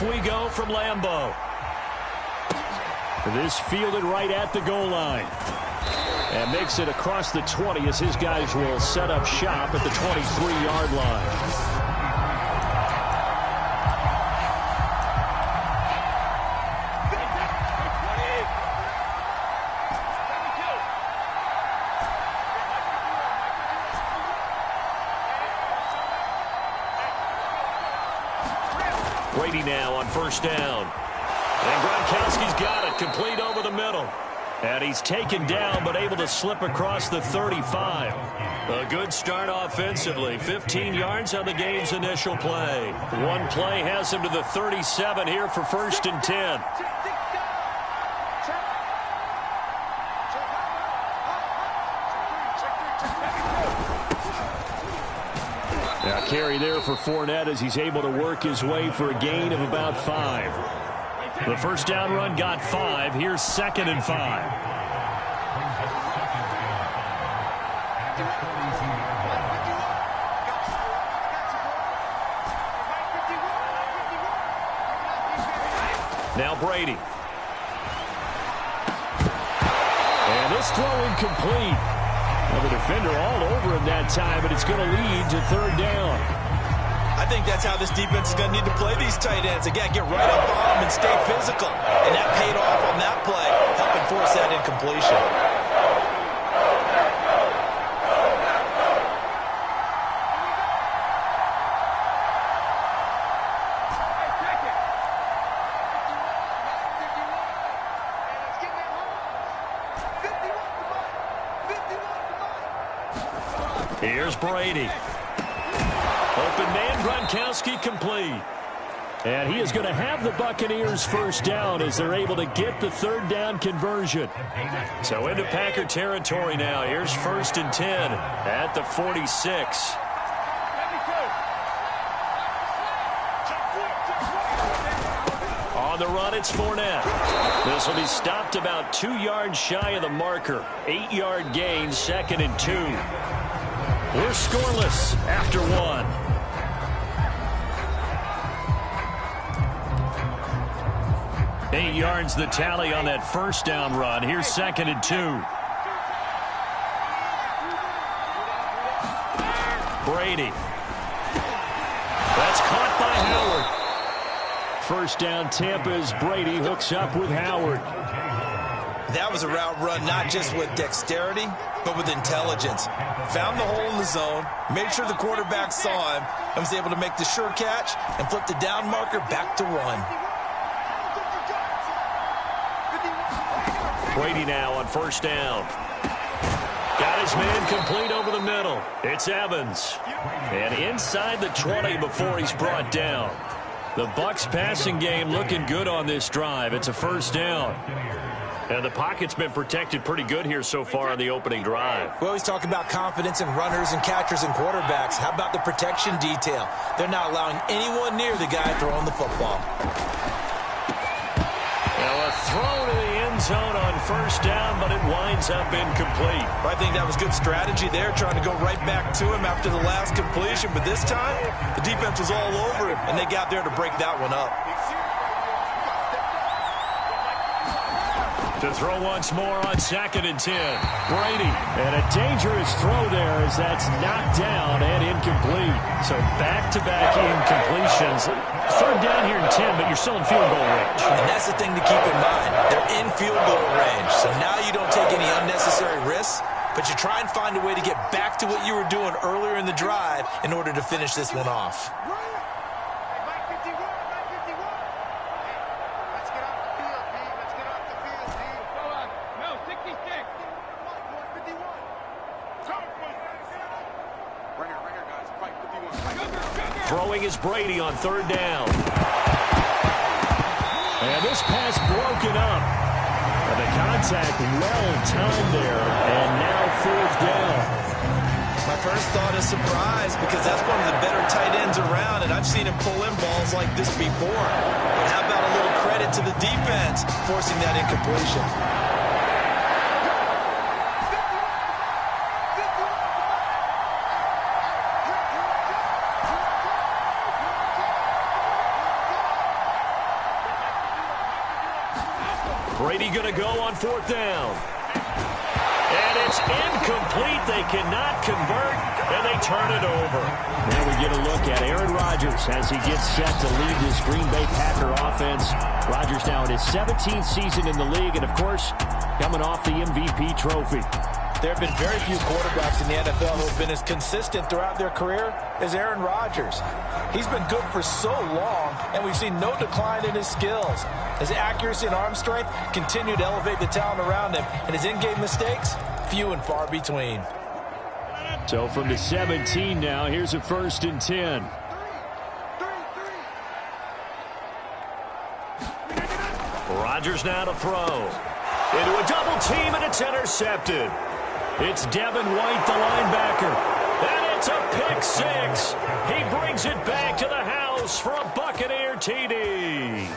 we go from Lambeau. This fielded right at the goal line. And makes it across the 20 as his guys will set up shop at the 23-yard line. Brady now on first down. And Gronkowski's got it, complete over the middle. And he's taken down, but able to slip across the 35. A good start offensively. 15 yards on the game's initial play. One play has him to the 37 here for 1st and 10. Now carry there for Fournette as he's able to work his way for a gain of about 5. The first down run got 5. Here's 2nd and 5. Now Brady. And this throw incomplete. Well, the defender all over him that time, but it's going to lead to 3rd down. I think that's how this defense is going to need to play these tight ends. They got to get right up on them and stay physical. And that paid off on that play, helping force that incompletion. Here's Brady. Open man, Gronkowski complete. And he is going to have the Buccaneers first down as they're able to get the 3rd down conversion. So into Packer territory now. Here's 1st and 10 at the 46. On the run, it's Fournette. This will be stopped about 2 yards shy of the marker. 8-yard gain, 2nd and 2. We're scoreless after 1. Eight yards the tally on that first down run. Here's 2nd and 2. Brady. That's caught by Howard. First down Tampa's Brady hooks up with Howard. That was a route run not just with dexterity, but with intelligence. Found the hole in the zone, made sure the quarterback saw him, and was able to make the sure catch and flip the down marker back to 1. Brady now on first down. Got his man complete over the middle. It's Evans. And inside the 20 before he's brought down. The Bucs passing game looking good on this drive. It's a first down. And the pocket's been protected pretty good here so far on the opening drive. We always talk about confidence in runners and catchers and quarterbacks. How about the protection detail? They're not allowing anyone near the guy throwing the football. Now a throw to the end zone on first down, but it winds up incomplete. I think that was good strategy there, trying to go right back to him after the last completion. But this time, the defense was all over him, and they got there to break that one up. To throw once more on 2nd and 10. Brady. And a dangerous throw there as that's knocked down and incomplete. So back-to-back incompletions. 3rd down here in 10, but you're still in field goal range. And that's the thing to keep in mind. They're in field goal range. So now you don't take any unnecessary risks, but you try and find a way to get back to what you were doing earlier in the drive in order to finish this one off. Throwing is Brady on 3rd down. And this pass broken up. And the contact well timed there. And now 4th down. My first thought is surprise because that's one of the better tight ends around, and I've seen him pull in balls like this before. But how about a little credit to the defense forcing that incompletion? Brady going to go on 4th down. And it's incomplete. They cannot convert, and they turn it over. Now we get a look at Aaron Rodgers as he gets set to lead this Green Bay Packer offense. Rodgers now in his 17th season in the league, and, of course, coming off the MVP trophy. There have been very few quarterbacks in the NFL who have been as consistent throughout their career as Aaron Rodgers. He's been good for so long, and we've seen no decline in his skills. His accuracy and arm strength continue to elevate the talent around him, and his in-game mistakes, few and far between. So from the 17 now, here's a 1st and 10. Rodgers now to throw. Into a double team, and it's intercepted. It's Devin White, the linebacker. And it's a pick 6. He brings it back to the house for a Buccaneer TD.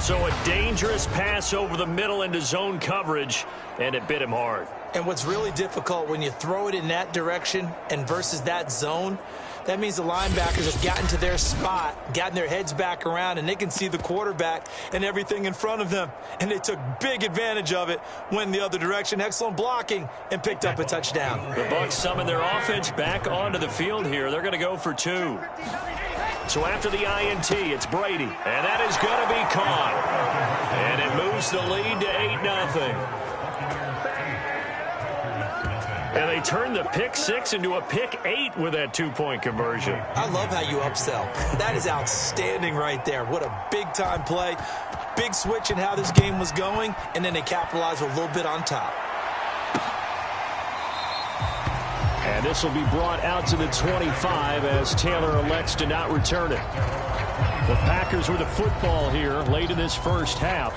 So a dangerous pass over the middle into zone coverage, and it bit him hard. And what's really difficult when you throw it in that direction and versus that zone, that means the linebackers have gotten to their spot, gotten their heads back around, and they can see the quarterback and everything in front of them. And they took big advantage of it, went the other direction, excellent blocking, and picked up a touchdown. The Bucs summon their offense back onto the field here. They're going to go for 2. So after the INT, it's Brady, and that is going to be caught. And it moves the lead to 8-0. And they turn the pick 6 into a pick 8 with that 2-point conversion. I love how you upsell. That is outstanding right there. What a big-time play. Big switch in how this game was going, and then they capitalize a little bit on top. And this will be brought out to the 25 as Taylor elects to not return it. The Packers with the football here late in this first half.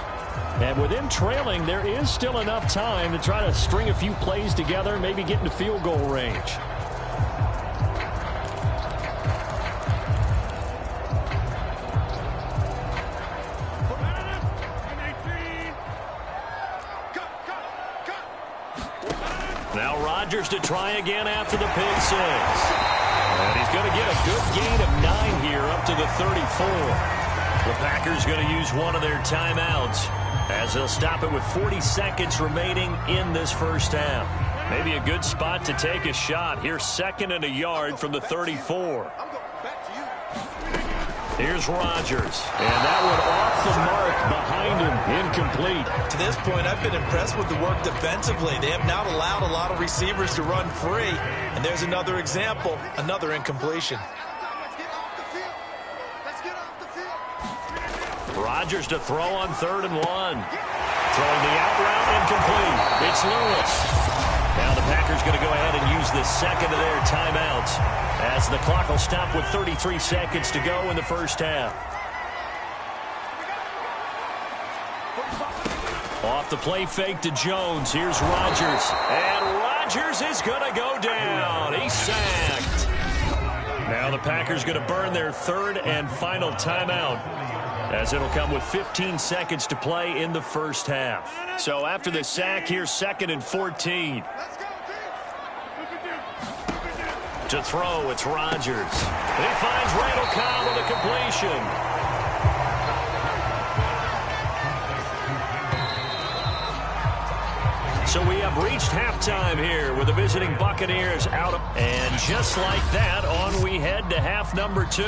And with them trailing, there is still enough time to try to string a few plays together, maybe get into field goal range. Now Rodgers to try again after the pick 6. And he's going to get a good gain of 9 here up to the 34. The Packers going to use one of their timeouts as they'll stop it with 40 seconds remaining in this first half. Maybe a good spot to take a shot. Here's 2nd and a yard from the 34. Here's Rodgers. And that one off the mark behind him. Incomplete. To this point, I've been impressed with the work defensively. They have not allowed a lot of receivers to run free. And there's another example, another incompletion. Rodgers to throw on 3rd and 1. Throwing the out route, incomplete. It's Lewis. Now the Packers going to go ahead and use the 2nd of their timeouts as the clock will stop with 33 seconds to go in the first half. Off the play fake to Jones. Here's Rodgers. And Rodgers is going to go down. He's sacked. Now the Packers going to burn their 3rd and final timeout, as it'll come with 15 seconds to play in the first half. So after the sack, here's 2nd and 14. To throw, it's Rodgers. He finds Randall Cobb with a completion. So we have reached halftime here with the visiting Buccaneers out. And just like that, on we head to half number 2.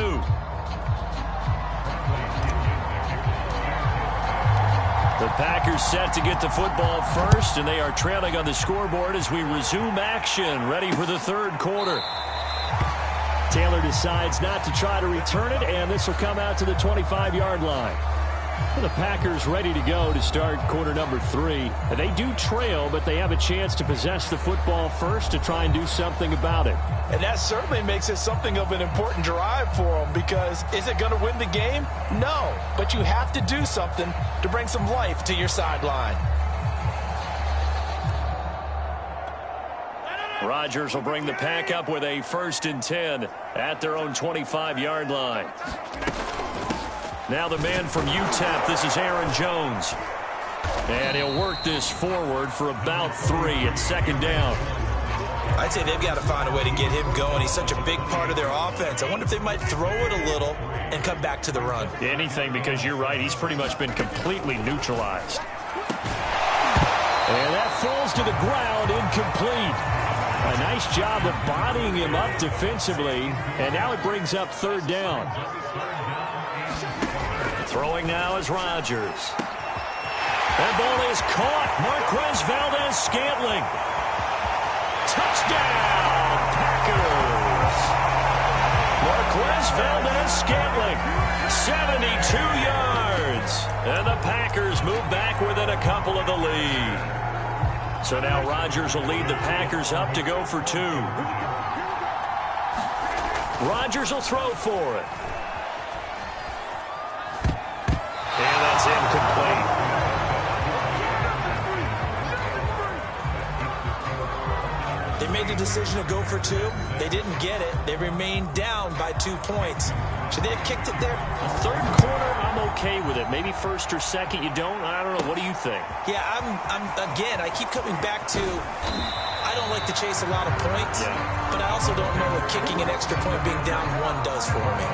The Packers set to get the football first, and they are trailing on the scoreboard as we resume action, ready for the 3rd quarter. Taylor decides not to try to return it, and this will come out to the 25-yard line. The Packers ready to go to start quarter number 3. They do trail, but they have a chance to possess the football first to try and do something about it. And that certainly makes it something of an important drive for them, because is it going to win the game? No, but you have to do something to bring some life to your sideline. Rodgers will bring the pack up with a 1st and 10 at their own 25-yard line. Now the man from UTEP, this is Aaron Jones. And he'll work this forward for about 3 at 2nd down. I'd say they've got to find a way to get him going. He's such a big part of their offense. I wonder if they might throw it a little and come back to the run. Anything, because you're right. He's pretty much been completely neutralized. And that falls to the ground, incomplete. A nice job of bodying him up defensively, and now it brings up third down. Throwing now is Rodgers. That ball is caught. Marquez Valdes-Scantling. Touchdown, Packers. Marquez Valdes-Scantling, 72 yards. And the Packers move back within a couple of the lead. So now Rodgers will lead the Packers up to go for 2. Rodgers will throw for it. And that's incomplete. They made the decision to go for 2. They didn't get it. They remained down by 2 points. Should they have kicked it there? Third quarter, I'm okay with it. Maybe first or second, you don't? I don't know. What do you think? Yeah, again, I keep coming back to I don't like to chase a lot of points, but I also don't know what kicking an extra point being down 1 does for me.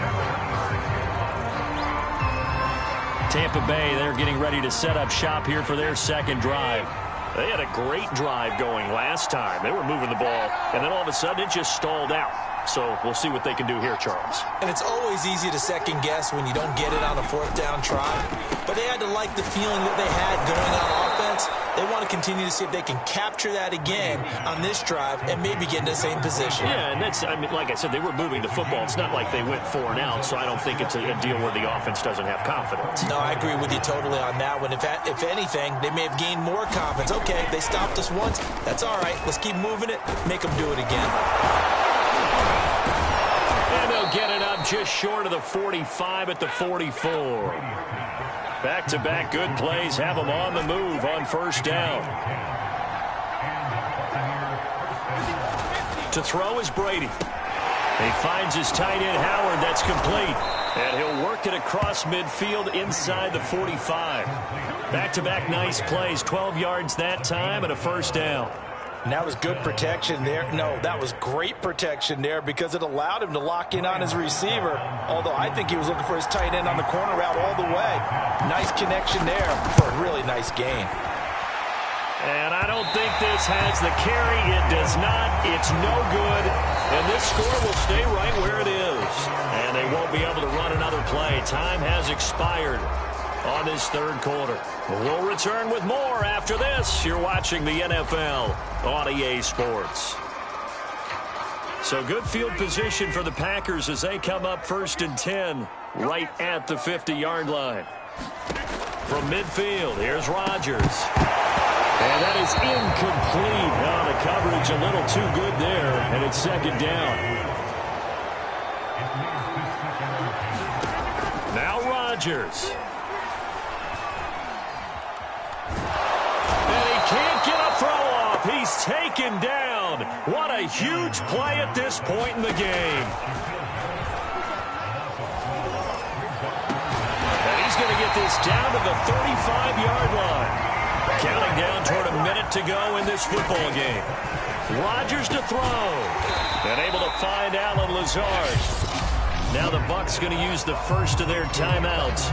Tampa Bay, they're getting ready to set up shop here for their second drive. They had a great drive going last time. They were moving the ball, and then all of a sudden it just stalled out. So we'll see what they can do here, Charles. And it's always easy to second guess when you don't get it on a 4th down try. But they had to like the feeling that they had going on offense. They want to continue to see if they can capture that again on this drive and maybe get in the same position. Yeah, and that's, I mean, like I said, they were moving the football. It's not like they went 4 and out, so I don't think it's a deal where the offense doesn't have confidence. No, I agree with you totally on that one. If anything, they may have gained more confidence. Okay, they stopped us once. That's all right. Let's keep moving it. Make them do it again. And they'll get it up just short of the 45 at the 44. Back-to-back good plays have them on the move on first down. To throw is Brady. He finds his tight end Howard. That's complete. And he'll work it across midfield inside the 45. Back-to-back nice plays. 12 yards that time and a first down. And that was good protection there. No, that was great protection there because it allowed him to lock in on his receiver. Although I think he was looking for his tight end on the corner route all the way. Nice connection there for a really nice gain. And I don't think this has the carry. It does not. It's no good. And this score will stay right where it is. And they won't be able to run another play. Time has expired on this third quarter. We'll return with more after this. You're watching the NFL on EA Sports. So good field position for the Packers as they come up 1st and 10 right at the 50-yard line. From midfield, here's Rodgers. And that is incomplete. Now the coverage a little too good there, and it's second down. Now Rodgers. Can't get a throw off. He's taken down. What a huge play at this point in the game. And he's going to get this down to the 35-yard line. Counting down toward a minute to go in this football game. Rodgers to throw. And able to find Alan Lazard. Now the Bucs going to use the first of their timeouts.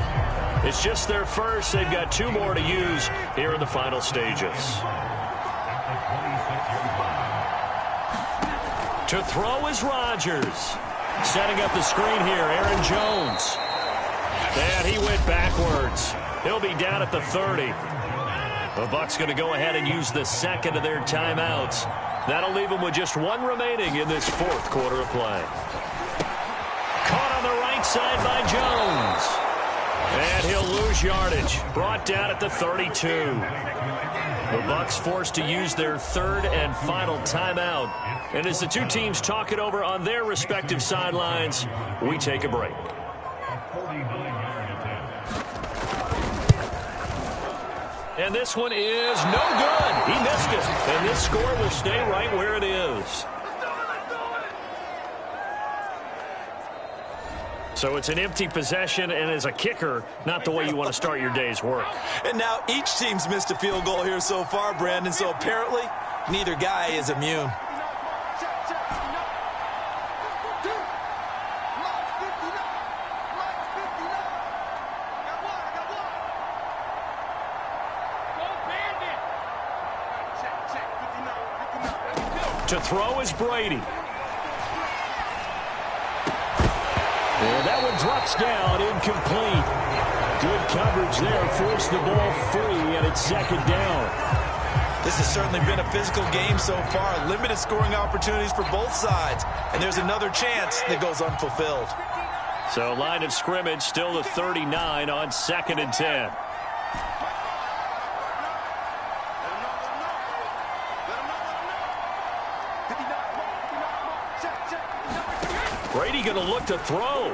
It's just their first. They've got 2 more to use here in the final stages. To throw is Rodgers. Setting up the screen here, Aaron Jones. And he went backwards. He'll be down at the 30. The Bucs going to go ahead and use the second of their timeouts. That'll leave them with just 1 remaining in this 4th quarter of play. Caught on the right side by Jones. And he'll lose yardage. Brought down at the 32. The Bucs forced to use their 3rd and final timeout. And as the 2 teams talk it over on their respective sidelines, we take a break. And this one is no good. He missed it. And this score will stay right where it is. So it's an empty possession, and as a kicker, not the way you want to start your day's work. And now each team's missed a field goal here so far, Brandon, so apparently neither guy is immune. To throw is Brady. And that one drops down, incomplete. Good coverage there, forced the ball free, and it's second down. This has certainly been a physical game so far. Limited scoring opportunities for both sides. And there's another chance that goes unfulfilled. So line of scrimmage still the 39 on 2nd and 10. Brady going to look to throw.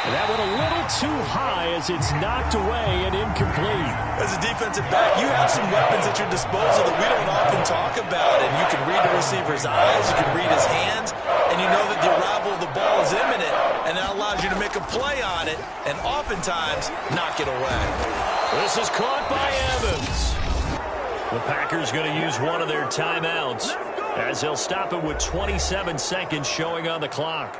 And that went a little too high as it's knocked away and incomplete. As a defensive back, you have some weapons at your disposal that we don't often talk about. And you can read the receiver's eyes, you can read his hands, and you know that the arrival of the ball is imminent, and that allows you to make a play on it and oftentimes knock it away. This is caught by Evans. The Packers going to use one of their timeouts as they'll stop it with 27 seconds showing on the clock.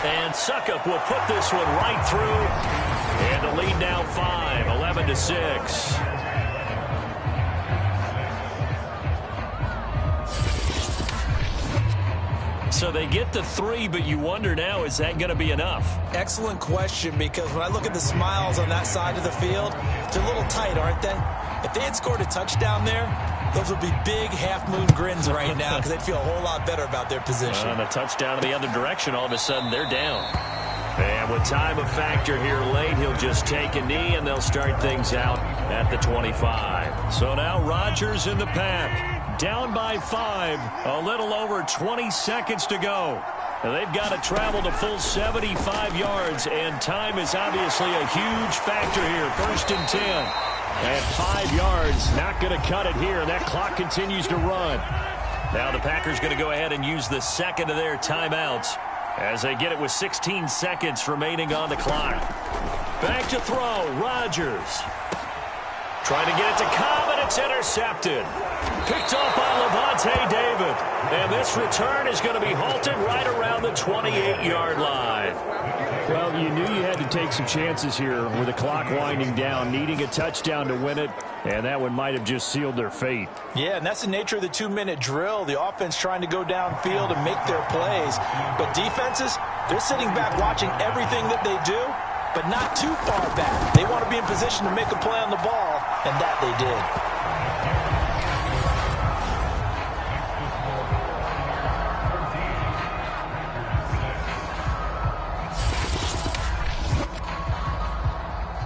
And Suckup will put this one right through. And the lead now 5, 11-6. So they get the 3, but you wonder now, is that going to be enough? Excellent question, because when I look at the smiles on that side of the field, they're a little tight, aren't they? If they had scored a touchdown there, those would be big half-moon grins right now because they'd feel a whole lot better about their position. On a touchdown in the other direction, all of a sudden they're down. And with time a factor here late, he'll just take a knee, and they'll start things out at the 25. So now Rodgers in the pack. Down by 5, a little over 20 seconds to go. And they've got to travel the full 75 yards, and time is obviously a huge factor here. 1st and 10. And 5 yards, not going to cut it here. That clock continues to run. Now the Packers going to go ahead and use the second of their timeouts as they get it with 16 seconds remaining on the clock. Back to throw, Rodgers. Trying to get it to Cobb, and it's intercepted. Picked off by Levante David. And this return is going to be halted right around the 28-yard line. Well, you knew you had to take some chances here with the clock winding down, needing a touchdown to win it, and that one might have just sealed their fate. Yeah, and that's the nature of the 2-minute drill. The offense trying to go downfield and make their plays. But defenses, they're sitting back watching everything that they do, but not too far back. They want to be in position to make a play on the ball, and that they did.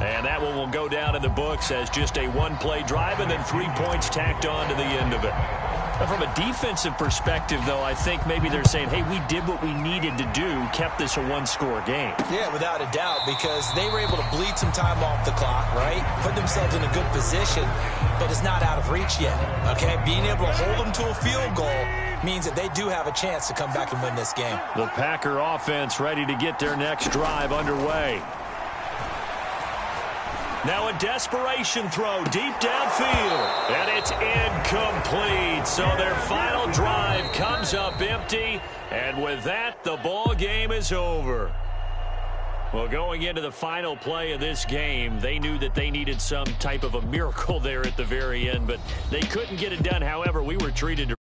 And that one will go down in the books as just a one-play drive and then 3 points tacked on to the end of it. But from a defensive perspective, though, I think maybe they're saying, hey, we did what we needed to do, kept this a one-score game. Yeah, without a doubt, because they were able to bleed some time off the clock, right? Put themselves in a good position, but it's not out of reach yet, okay? Being able to hold them to a field goal means that they do have a chance to come back and win this game. The Packer offense ready to get their next drive underway. Now a desperation throw deep downfield, and it's incomplete. So their final drive comes up empty, and with that, the ball game is over. Well, going into the final play of this game, they knew that they needed some type of a miracle there at the very end, but they couldn't get it done. However, we were treated